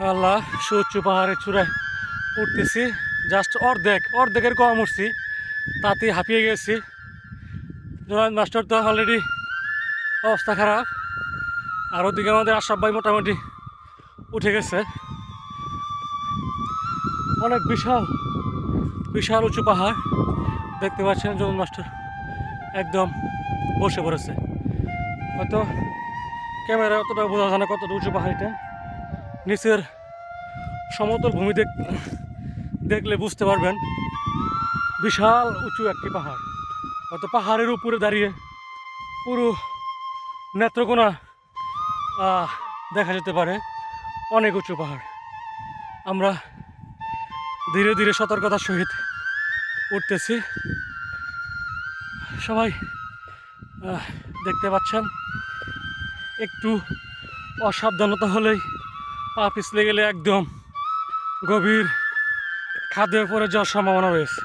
আল্লাহ সুউচ্চ পাহাড়ের চূড়ায় উঠতেছি। জাস্ট অর্ধেকের কম উঠছি, তাতেই হাঁপিয়ে গেছি। জোনায়েদ মাস্টার তো অলরেডি অবস্থা খারাপ, আর ওদিকে আমাদের আশরাফ ভাই মোটামুটি উঠে গেছে। অনেক বিশাল বিশাল উঁচু পাহাড় দেখতে পাচ্ছেন। জোনায়েদ মাস্টার একদম বসে পড়েছে। হয়তো ক্যামেরায় অতটা বোঝা যায় না কতটা উঁচু পাহাড়টা। নিচের সমতল ভূমি দেখলে বুঝতে পারবেন বিশাল উঁচু একটি পাহাড়। হয়তো পাহাড়ের উপরে দাঁড়িয়ে পুরো নেত্রকোনা দেখা যেতে পারে। অনেক উঁচু পাহাড়। আমরা ধীরে ধীরে সতর্কতার সহিত উঠতেছি। সবাই দেখতে পাচ্ছেন, একটু অসাবধানতা হলেই পা পিছলে গেলে একদম গভীর খাদে পড়ে যাওয়ার সম্ভাবনা রয়েছে।